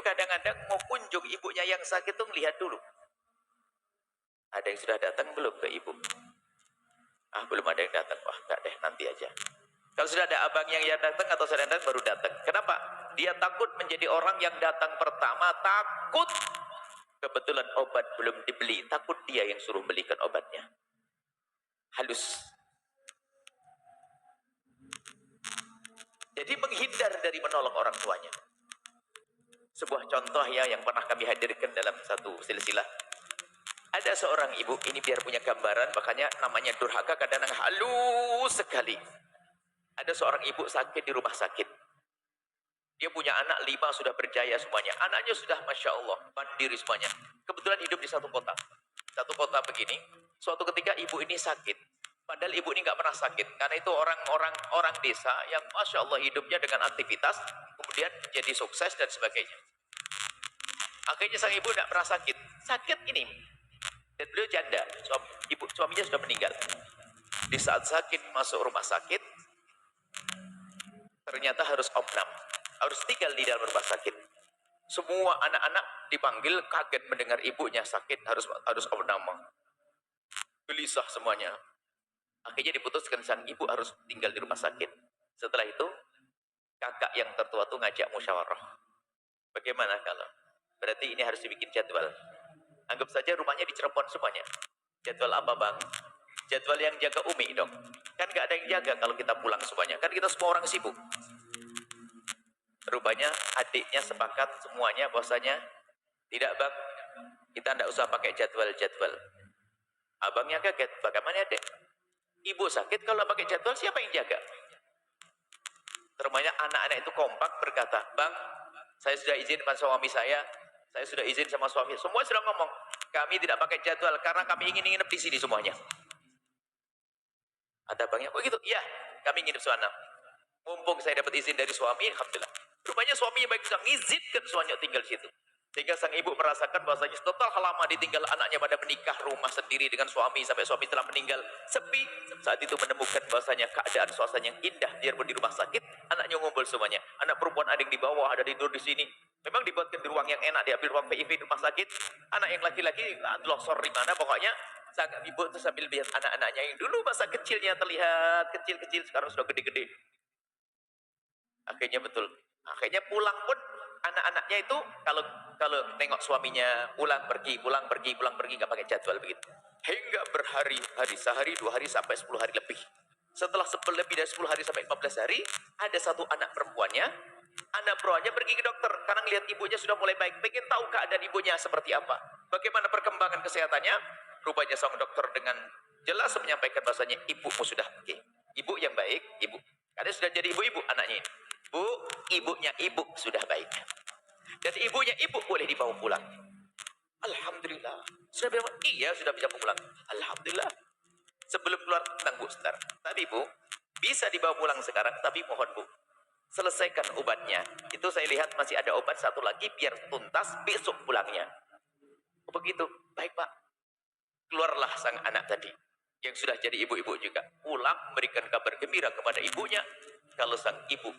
kadang-kadang mau kunjung ibunya yang sakit tuh lihat dulu. Ada yang sudah datang belum ke ibu? Ah, belum ada yang datang. Wah, enggak deh, nanti aja. Kalau sudah ada abang yang datang atau sudah datang baru datang. Kenapa? Dia takut menjadi orang yang datang pertama, takut kebetulan obat belum dibeli, takut dia yang suruh belikan obatnya. Halus. Jadi menghindar dari menolong orang tuanya. Sebuah contoh ya yang pernah kami hadirkan dalam satu silsilah. Ada seorang ibu, ini biar punya gambaran, makanya namanya durhaka kadang-kadang halus sekali. Ada seorang ibu sakit di rumah sakit. Dia punya anak 5 sudah berjaya semuanya. Anaknya sudah Masya Allah, mandiri semuanya. Kebetulan hidup di satu kota. Satu kota begini, suatu ketika ibu ini sakit. Padahal ibu ini nggak pernah sakit. Karena itu orang desa yang Masya Allah hidupnya dengan aktivitas, kemudian menjadi sukses dan sebagainya. Akhirnya sang ibu tidak pernah sakit. Sakit ini. Dan beliau janda, suaminya sudah meninggal. Di saat sakit, masuk rumah sakit, ternyata harus opnam. Harus tinggal di dalam rumah sakit. Semua anak-anak dipanggil, kaget mendengar ibunya sakit, harus opnam. Gelisah semuanya. Akhirnya diputuskan sang ibu harus tinggal di rumah sakit. Setelah itu, kakak yang tertua itu ngajak musyawarah. Bagaimana kalau? Berarti ini harus dibikin jadwal. Anggap saja rumahnya di Cirebon semuanya. Jadwal apa bang? Jadwal yang jaga Umi dong. Kan gak ada yang jaga kalau kita pulang semuanya. Kan kita semua orang sibuk. Rupanya adiknya sepakat semuanya bahwasanya tidak bang, kita tidak usah pakai jadwal-jadwal. Abangnya kaget, bagaimana adik? Ibu sakit kalau pakai jadwal siapa yang jaga? Terumahnya anak-anak itu kompak berkata, bang, saya sudah izin sama suami saya sudah izin sama suami, semua sudah ngomong, kami tidak pakai jadwal karena kami ingin nginep di sini semuanya. Ada abangnya, oh gitu, iya, kami nginep sana. Mumpung saya dapat izin dari suami, alhamdulillah. Rupanya suaminya baik bisa mengizinkan suaminya tinggal di situ. Sehingga sang ibu merasakan bahwasanya setelah lama ditinggal anaknya pada menikah rumah sendiri dengan suami sampai suami telah meninggal, sepi. Saat itu menemukan bahwasanya keadaan suasana yang indah biarpun di rumah sakit, anaknya ngumpul semuanya. Anak perempuan ada yang di bawah, ada tidur di sini. Memang dibuatkan di ruang yang enak, diambil ruang PIV di rumah sakit. Anak yang laki-laki longsor di mana pokoknya. Sang ibu itu sambil lihat anak-anaknya yang dulu masa kecilnya terlihat kecil-kecil, sekarang sudah gede-gede. Akhirnya betul. Akhirnya pulang pun anak-anaknya itu kalau tengok suaminya pulang pergi nggak pakai jadwal begitu. Hingga berhari-hari, sehari, 2 hari sampai 10 hari lebih. Setelah lebih dari 10 hari sampai 15 hari, ada satu anak perempuannya pergi ke dokter karena ngelihat ibunya sudah mulai baik, pengen tahu keadaan ibunya seperti apa, bagaimana perkembangan kesehatannya. Rupanya sang dokter dengan jelas menyampaikan bahasanya ibumu sudah oke. Ibu yang baik, ibu. Karena sudah jadi ibu-ibu anaknya ini. Bu, ibunya ibu sudah baik. Dan ibunya ibu boleh dibawa pulang. Alhamdulillah. Sudah bilang, iya sudah bisa pulang. Alhamdulillah. Sebelum keluar, tenang bu, sebentar. Tapi bu, bisa dibawa pulang sekarang, tapi mohon bu, selesaikan obatnya. Itu saya lihat masih ada obat satu lagi, biar tuntas besok pulangnya. Begitu, baik pak. Keluarlah sang anak tadi, yang sudah jadi ibu-ibu juga. Pulang, memberikan kabar gembira kepada ibunya. Kalau sang ibu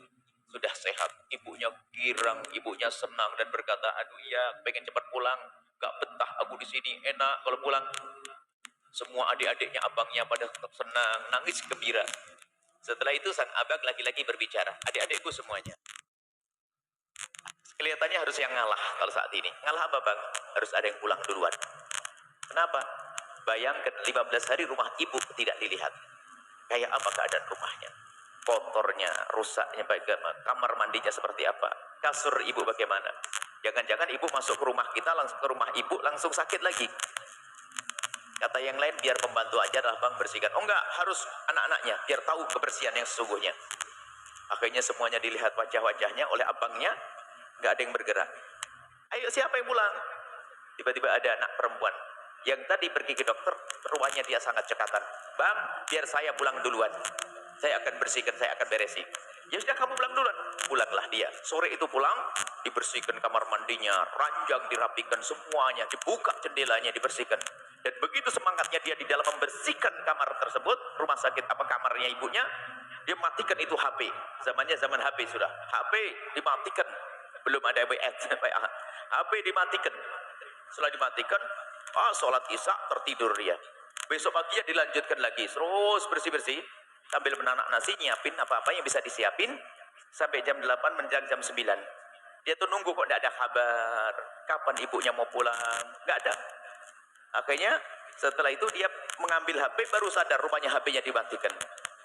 sudah sehat, ibunya girang, ibunya senang dan berkata, aduh ya, pengen cepat pulang, gak betah aku di sini, enak kalau pulang. Semua adik-adiknya, abangnya pada tetap senang, nangis gembira. Setelah itu sang abang lagi-lagi berbicara, adik-adikku semuanya, kelihatannya harus yang ngalah kalau saat ini. Ngalah apa bang? Harus ada yang pulang duluan. Kenapa? Bayangkan 15 hari rumah ibu tidak dilihat. Kayak apa keadaan rumahnya? Kotornya, rusaknya, kamar mandinya seperti apa, kasur ibu bagaimana. Jangan-jangan ibu masuk ke rumah kita, langsung ke rumah ibu, langsung sakit lagi. Kata yang lain, biar pembantu aja lah bang bersihkan. Oh enggak, harus anak-anaknya, biar tahu kebersihan yang sesungguhnya. Akhirnya semuanya dilihat wajah-wajahnya oleh abangnya, nggak ada yang bergerak. Ayo siapa yang pulang? Tiba-tiba ada anak perempuan yang tadi pergi ke dokter, ruangannya dia sangat cekatan. Bang, biar saya pulang duluan. Saya akan bersihkan, saya akan beresi. Ya sudah kamu pulang duluan. Pulanglah dia. Sore itu pulang, dibersihkan kamar mandinya, ranjang dirapikan semuanya, dibuka jendelanya, dibersihkan. Dan begitu semangatnya dia di dalam membersihkan kamar tersebut, rumah sakit apa kamarnya ibunya, dia matikan itu HP. Zamannya zaman HP sudah. HP dimatikan. belum ada WA. HP dimatikan. Setelah dimatikan, sholat isya tertidur dia. Besok paginya dilanjutkan lagi, terus bersih-bersih sambil menanak nasi, nyiapin apa-apa yang bisa disiapin sampai jam 8 menjelang jam 9. Dia tuh nunggu kok tidak ada kabar, kapan ibunya mau pulang, nggak ada. Akhirnya setelah itu dia mengambil HP, baru sadar rupanya HP-nya dimatikan.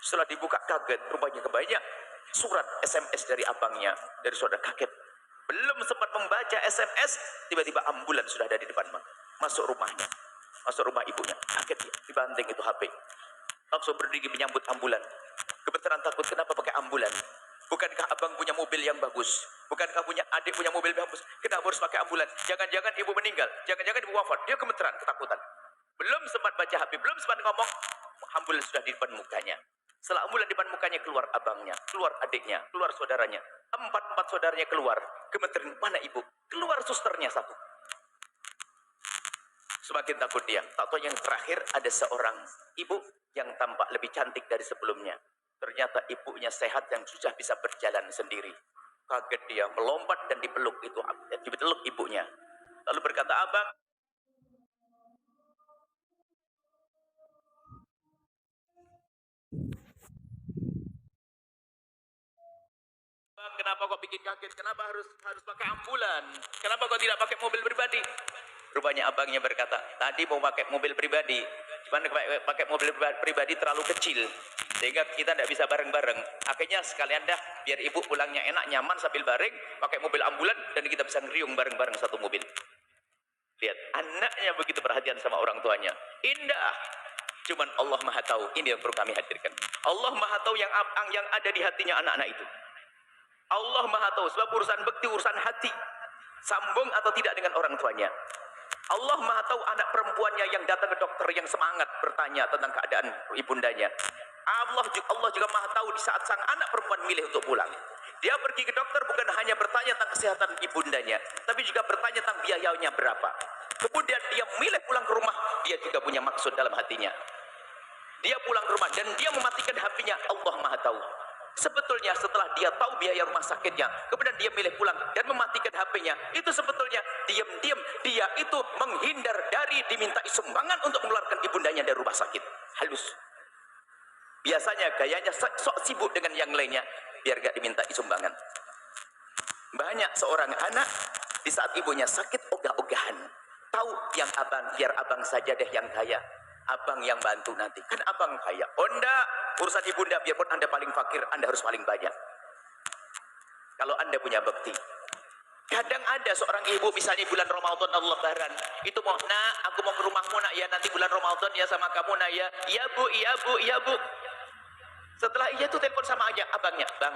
Setelah dibuka kaget, rupanya kebanyak surat SMS dari abangnya, dari saudara. Kaget, belum sempat membaca SMS, tiba-tiba ambulans sudah ada di depan masuk rumahnya, masuk rumah ibunya. Kaget dia, dibanting itu HP, langsung berdiri menyambut ambulans. Gemeteran takut, kenapa pakai ambulans? Bukankah abang punya mobil yang bagus? Bukankah punya adik punya mobil yang bagus? Kenapa harus pakai ambulans? Jangan-jangan ibu meninggal, jangan-jangan ibu wafat. Dia gemeteran, ketakutan. Belum sempat baca HP, belum sempat ngomong, ambulans sudah di depan mukanya. Setelah ambulans di depan mukanya, keluar abangnya, keluar adiknya, keluar saudaranya. Empat saudaranya keluar. Gemeteran, mana ibu? Keluar susternya satu. Semakin takut dia. Tak tahu yang terakhir ada seorang ibu yang tampak lebih cantik dari sebelumnya. Ternyata ibunya sehat yang sudah bisa berjalan sendiri. Kaget dia, melompat dan dipeluk ibunya. Lalu berkata, abang, kenapa kok bikin kaget? Kenapa harus pakai ambulan? Kenapa kok tidak pakai mobil pribadi? Rupanya abangnya berkata, tadi mau pakai mobil pribadi, cuman pakai mobil pribadi terlalu kecil, sehingga kita tidak bisa bareng-bareng. Akhirnya sekalian dah, biar ibu pulangnya enak, nyaman sambil bareng, pakai mobil ambulan, dan kita bisa ngeriung bareng-bareng satu mobil. Lihat, anaknya begitu perhatian sama orang tuanya. Indah. Cuman Allah Maha Tahu, ini yang perlu kami hadirkan. Allah Maha Tahu yang ada di hatinya anak-anak itu. Allah Maha Tahu, sebab urusan bekti, urusan hati, sambung atau tidak dengan orang tuanya. Allah Maha Tahu anak perempuannya yang datang ke dokter yang semangat bertanya tentang keadaan ibundanya. Allah juga Maha Tahu di saat sang anak perempuan milih untuk pulang. Dia pergi ke dokter bukan hanya bertanya tentang kesehatan ibundanya, tapi juga bertanya tentang biayanya berapa. Kemudian dia milih pulang ke rumah, dia juga punya maksud dalam hatinya. Dia pulang ke rumah dan dia mematikan HP-nya, Allah Maha Tahu. Sebetulnya setelah dia tahu biaya rumah sakitnya, kemudian dia milih pulang dan mematikan HP-nya, itu sebetulnya diam-diam dia itu menghindar dari dimintai sumbangan untuk mengeluarkan ibundanya dari rumah sakit. Halus. Biasanya gayanya sok sibuk dengan yang lainnya biar gak dimintai sumbangan. Banyak seorang anak di saat ibunya sakit ogah-ogahan, tahu yang abang, biar abang saja deh yang kaya, abang yang bantu nanti, kan abang kaya. Oh enggak, urusan ibunda, biarpun anda paling fakir, anda harus paling banyak. Kalau anda punya bekti. Kadang ada seorang ibu, misalnya bulan Ramadan Allah Lebaran, itu mau, nak, aku mau ke rumahmu nak ya, nanti bulan Ramadan ya sama kamu nak ya. Iya bu, iya bu, iya bu. Setelah iya tuh telepon sama aja abangnya, bang,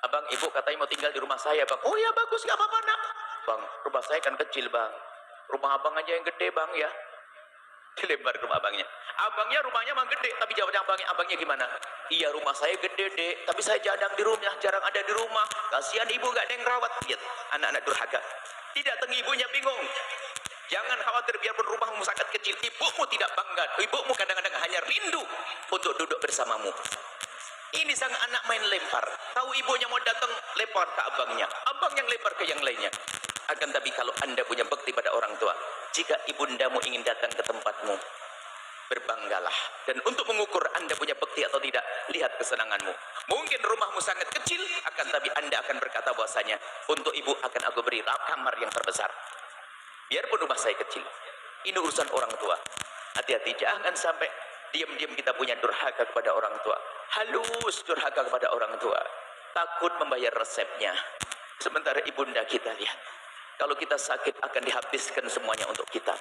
abang ibu katanya mau tinggal di rumah saya bang. Oh ya bagus, gak apa-apa nak. Bang, rumah saya kan kecil bang, rumah abang aja yang gede bang ya. Dilebar ke rumah abangnya. Abangnya rumahnya memang gede, tapi jawabnya abangnya gimana? Iya rumah saya gede dek, tapi saya jarang ada di rumah. Kasihan ibu gak ada yang rawat. Lihat, anak-anak durhaka. Tidak, ibunya bingung. Jangan khawatir, biarpun rumahmu sangat kecil, ibumu tidak bangga. Ibumu kadang-kadang hanya rindu untuk duduk bersamamu. Ini sang anak main lempar. Tahu ibunya mau datang, lempar ke abangnya. Abang yang lempar ke yang lainnya. Akan tapi kalau anda punya bekti pada orang tua, jika ibundamu ingin datang ke tempatmu, berbanggalah. Dan untuk mengukur anda punya bekti atau tidak, lihat kesenanganmu. Mungkin rumahmu sangat kecil, akan tapi anda akan berkata bahwasanya, untuk ibu akan aku beri kamar yang terbesar. Biarpun rumah saya kecil. Ini urusan orang tua. Hati-hati, jangan sampai diam-diam kita punya durhaka kepada orang tua. Halus durhaka kepada orang tua. Takut membayar resepnya. Sementara ibunda kita lihat, kalau kita sakit akan dihabiskan semuanya untuk kita.